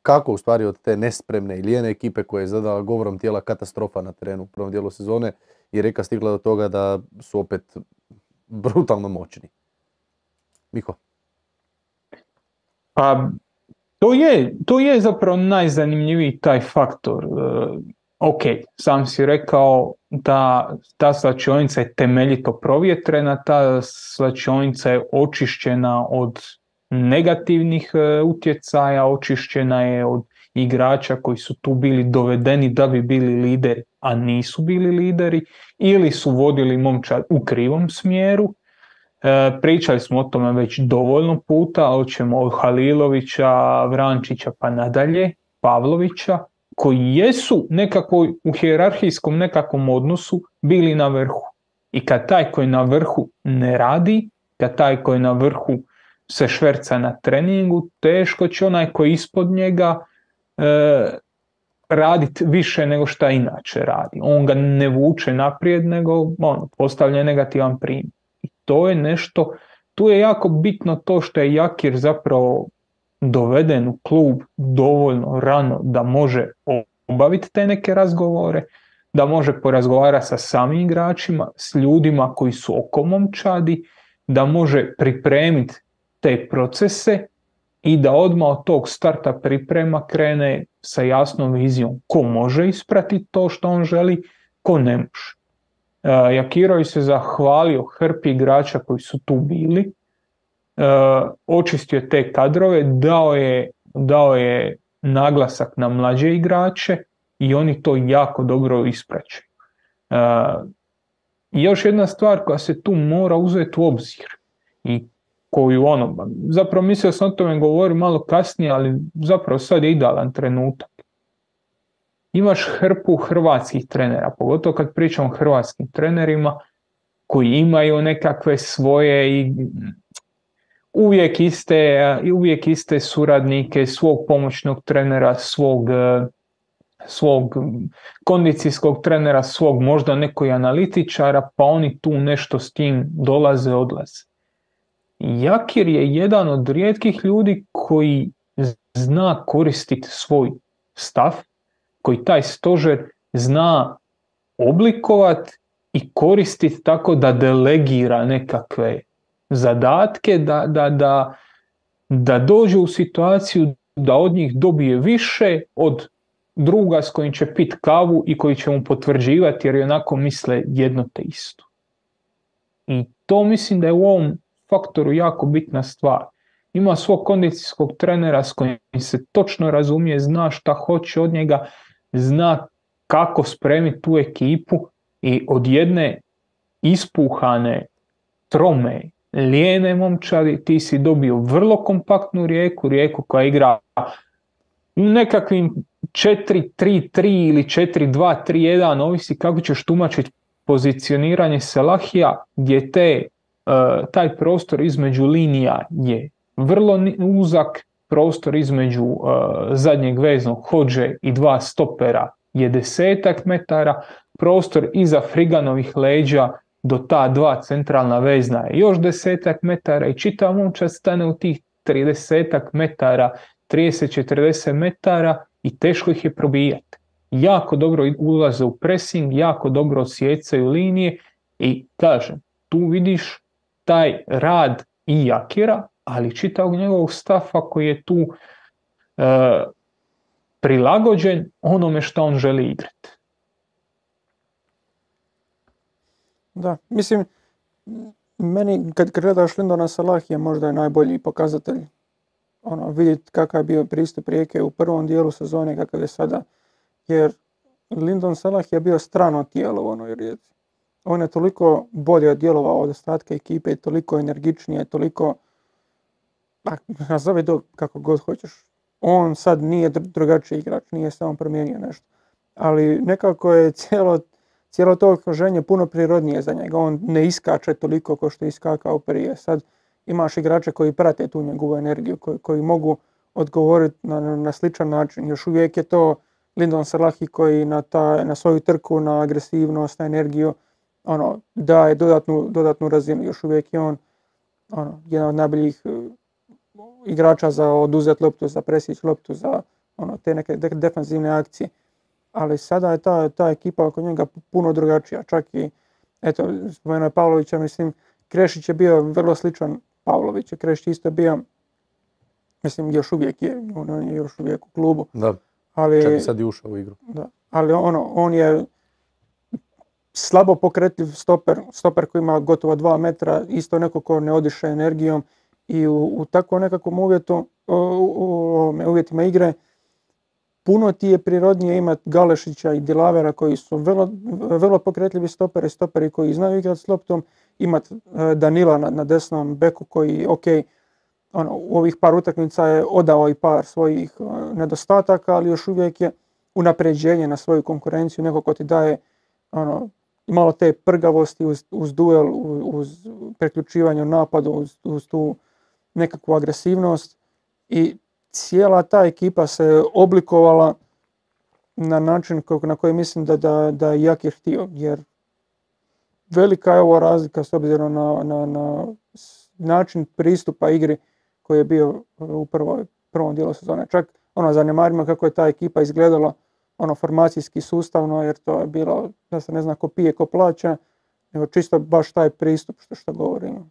kako u stvari od te nespremne i lijene ekipe koja je zadala govorom tijela katastrofa na terenu u prvom dijelu sezone i Rijeka stigla do toga da su opet brutalno moćni. Miko? Pa, to je zapravo najzanimljiviji taj faktor. Ok, sam si rekao da ta svlačionica je temeljito provjetrena, ta svlačionica je očišćena od negativnih utjecaja, očišćena je od igrača koji su tu bili dovedeni da bi bili lideri, a nisu bili lideri, ili su vodili momčad u krivom smjeru. Pričali smo o tome već dovoljno puta, hoćemo od Halilovića, Vrančića pa nadalje, Pavlovića, koji jesu nekako u hijerarhijskom nekakvom odnosu bili na vrhu. I kad taj koji na vrhu ne radi, kad taj koji na vrhu se šverca na treningu, teško će onaj koji ispod njega raditi više nego šta inače radi. On ga ne vuče naprijed, nego postavlja negativan primjer. I to je nešto, tu je jako bitno to što je Jakir zapravo doveden u klub dovoljno rano da može obaviti te neke razgovore, da može porazgovarati sa samim igračima, s ljudima koji su oko momčadi, da može pripremiti te procese i da odmah od tog starta priprema krene sa jasnom vizijom ko može ispratiti to što on želi, ko ne može. Jakirović se zahvalio hrpi igrača koji su tu bili, očistio te kadrove, dao je naglasak na mlađe igrače i oni to jako dobro ispraćaju. Još jedna stvar koja se tu mora uzeti u obzir i koju zapravo mislio sam o tome govorim malo kasnije, ali zapravo sad je idealan trenutak. Imaš hrpu hrvatskih trenera, pogotovo kad pričam o hrvatskim trenerima koji imaju nekakve svoje i uvijek iste suradnike, svog pomoćnog trenera, svog kondicijskog trenera, svog možda nekoj analitičara, pa oni tu nešto s tim dolaze, odlaze. Jakir je jedan od rijetkih ljudi koji zna koristiti svoj stav, koji taj stožer zna oblikovati i koristiti tako da delegira nekakve zadatke, da dođe u situaciju da od njih dobije više od druga s kojim će pit kavu i koji će mu potvrđivati jer onako misle jedno te isto. I to mislim da je u ovom faktoru jako bitna stvar. Ima svog kondicijskog trenera s kojim se točno razumije, zna šta hoće od njega, zna kako spremiti tu ekipu i od jedne ispuhane, trome, lijene momčadi ti si dobio vrlo kompaktnu Rijeku koja igra u nekakvim 4-3-3 ili 4-2-3-1, ovisi kako ćeš tumačiti pozicioniranje Selahija, gdje taj prostor između linija je vrlo uzak, prostor između zadnjeg veznog Hodže i dva stopera je 10 metara, prostor iza Friganovih leđa do ta dva centralna vezna je još 10 metara i čitav momčad stane u tih 30 metara, 30-40 metara i teško ih je probijati. Jako dobro ulaze u pressing, jako dobro odsjecaju linije i kažem, tu vidiš taj rad i Jakira, ali čitavog njegovog stafa koji je tu prilagođen onome što on želi igrati. Da, mislim, meni kad gledaš Lindona Salahija možda je najbolji pokazatelj vidjeti kakav je bio pristup Rijeke u prvom dijelu sezone, kakav je sada. Jer Lindon Salah je bio strano tijelo u onoj Rijeci. On je toliko bolje djelovao od ostatka ekipe, toliko energičnije, toliko, nazovi to kako god hoćeš. On sad nije drugačiji igrač, nije samo promijenio nešto. Ali nekako je cijelo to okruženje puno prirodnije za njega. On ne iskače toliko kao što je iskakao prije. Sad imaš igrače koji prate tu njegovu energiju, koji mogu odgovoriti na sličan način. Još uvijek je to Lindon Salahi koji na svoju trku, na agresivnost, na energiju daje dodatnu razinu. Još uvijek je on jedan od najboljih igrača za oduzeti loptu, za presjeći loptu, za te neke defanzivne akcije. Ali sada je ta ekipa oko njega puno drugačija. Čak i, eto, spomenuo je Pavlovića, mislim, Krešić je bio vrlo sličan Pavloviću. Krešić isto bio, mislim, još uvijek je, on je još uvijek u klubu. Da, ali, čak i sad je ušao u igru. Da, ali on je slabo pokretljiv stoper koji ima gotovo 2 metra, isto neko ko ne odiše energijom i u takvom nekakvom uvjetima igre puno ti je prirodnije imati Galešića i Dilavera koji su vrlo pokretljivi stoperi koji znaju igrati s loptom, imati Danila na desnom beku koji, u ovih par utakmica je odao i par svojih nedostataka, ali još uvijek je unapređenje na svoju konkurenciju, neko ko ti daje malo te prgavosti uz duel, uz preključivanje u napadu, uz tu nekakvu agresivnost i cijela ta ekipa se oblikovala na način na koji mislim da je Jakir htio, jer velika je ovo razlika s obzirom na način pristupa igri koji je bio u prvom dijelu sezone. Čak zanemarimo kako je ta ekipa izgledala formacijski sustavno, jer to je bilo da se ne zna ko pije, ko plaća, nego čisto baš taj pristup što govorimo.